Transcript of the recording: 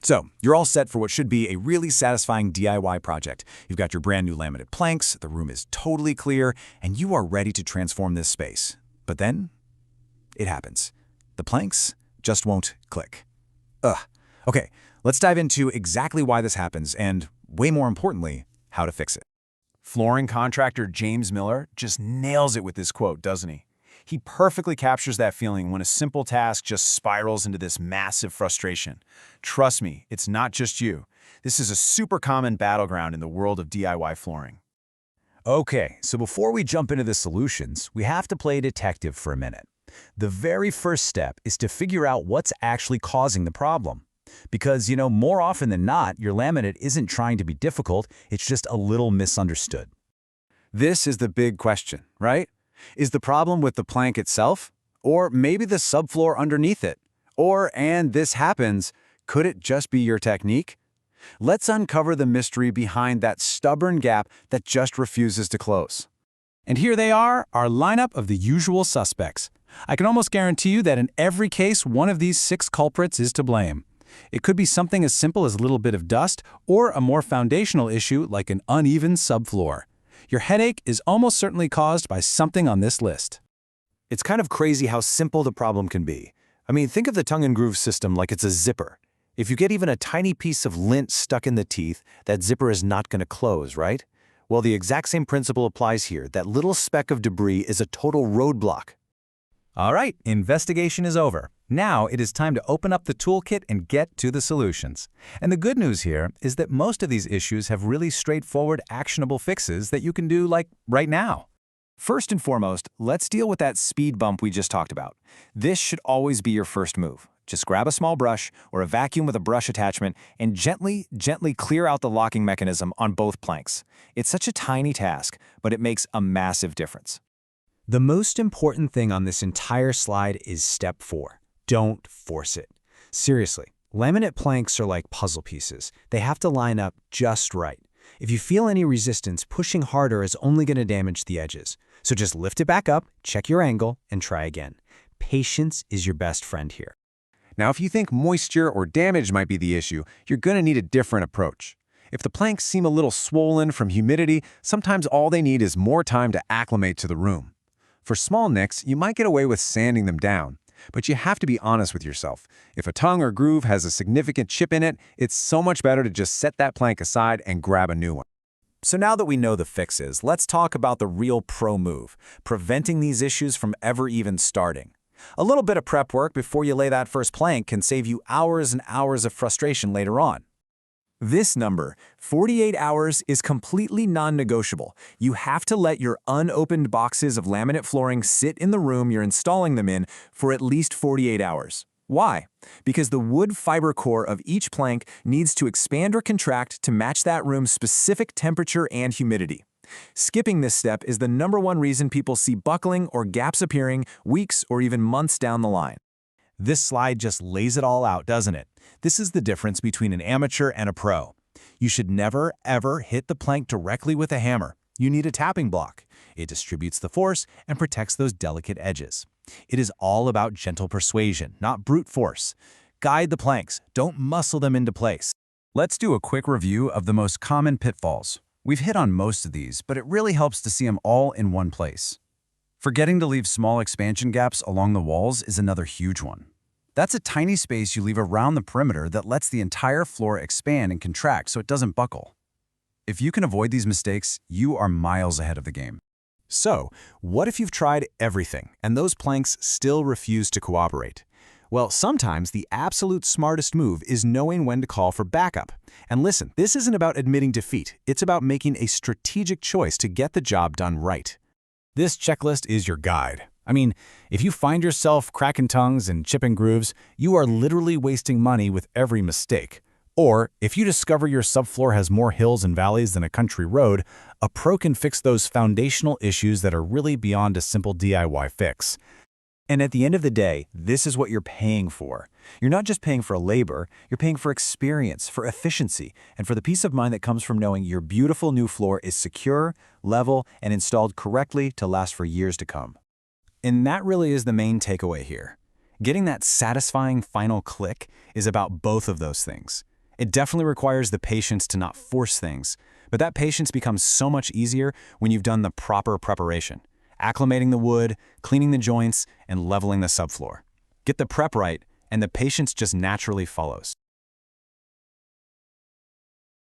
So, you're all set for what should be a really satisfying DIY project. You've got your brand new laminate planks, the room is totally clear, and you are ready to transform this space. But then, it happens. The planks just won't click. Ugh. Okay, let's dive into exactly why this happens and, way more importantly, how to fix it. Flooring contractor James Miller just nails it with this quote, doesn't he? He perfectly captures that feeling when a simple task just spirals into this massive frustration. Trust me, it's not just you. This is a super common battleground in the world of DIY flooring. Okay, so before we jump into the solutions, we have to play detective for a minute. The very first step is to figure out what's actually causing the problem. Because, more often than not, your laminate isn't trying to be difficult, it's just a little misunderstood. This is the big question, right? Is the problem with the plank itself? Or maybe the subfloor underneath it? Or, and this happens, could it just be your technique? Let's uncover the mystery behind that stubborn gap that just refuses to close. And here they are, our lineup of the usual suspects. I can almost guarantee you that in every case, one of these 6 culprits is to blame. It could be something as simple as a little bit of dust, or a more foundational issue like an uneven subfloor. Your headache is almost certainly caused by something on this list. It's kind of crazy how simple the problem can be. I mean, think of the tongue and groove system like it's a zipper. If you get even a tiny piece of lint stuck in the teeth, that zipper is not going to close, right? Well, the exact same principle applies here. That little speck of debris is a total roadblock. All right, investigation is over. Now it is time to open up the toolkit and get to the solutions. And the good news here is that most of these issues have really straightforward, actionable fixes that you can do like right now. First and foremost, let's deal with that speed bump we just talked about. This should always be your first move. Just grab a small brush or a vacuum with a brush attachment and gently clear out the locking mechanism on both planks. It's such a tiny task, but it makes a massive difference. The most important thing on this entire slide is step 4. Don't force it. Seriously, laminate planks are like puzzle pieces. They have to line up just right. If you feel any resistance, pushing harder is only going to damage the edges. So just lift it back up, check your angle, and try again. Patience is your best friend here. Now, if you think moisture or damage might be the issue, you're going to need a different approach. If the planks seem a little swollen from humidity, sometimes all they need is more time to acclimate to the room. For small nicks, you might get away with sanding them down. But you have to be honest with yourself. If a tongue or groove has a significant chip in it, it's so much better to just set that plank aside and grab a new one. So now that we know the fixes, let's talk about the real pro move, preventing these issues from ever even starting. A little bit of prep work before you lay that first plank can save you hours and hours of frustration later on. This number, 48 hours, is completely non-negotiable. You have to let your unopened boxes of laminate flooring sit in the room you're installing them in for at least 48 hours. Why? Because the wood fiber core of each plank needs to expand or contract to match that room's specific temperature and humidity. Skipping this step is the #1 reason people see buckling or gaps appearing weeks or even months down the line. This slide just lays it all out, doesn't it? This is the difference between an amateur and a pro. You should never, ever hit the plank directly with a hammer. You need a tapping block. It distributes the force and protects those delicate edges. It is all about gentle persuasion, not brute force. Guide the planks, don't muscle them into place. Let's do a quick review of the most common pitfalls. We've hit on most of these, but it really helps to see them all in one place. Forgetting to leave small expansion gaps along the walls is another huge one. That's a tiny space you leave around the perimeter that lets the entire floor expand and contract so it doesn't buckle. If you can avoid these mistakes, you are miles ahead of the game. So, what if you've tried everything and those planks still refuse to cooperate? Well, sometimes the absolute smartest move is knowing when to call for backup. And listen, this isn't about admitting defeat. It's about making a strategic choice to get the job done right. This checklist is your guide. I mean, if you find yourself cracking tongues and chipping grooves, you are literally wasting money with every mistake. Or, if you discover your subfloor has more hills and valleys than a country road, a pro can fix those foundational issues that are really beyond a simple DIY fix. And at the end of the day, this is what you're paying for. You're not just paying for labor, you're paying for experience, for efficiency, and for the peace of mind that comes from knowing your beautiful new floor is secure, level, and installed correctly to last for years to come. And that really is the main takeaway here. Getting that satisfying final click is about both of those things. It definitely requires the patience to not force things, but that patience becomes so much easier when you've done the proper preparation, acclimating the wood, cleaning the joints, and leveling the subfloor. Get the prep right, and the patience just naturally follows.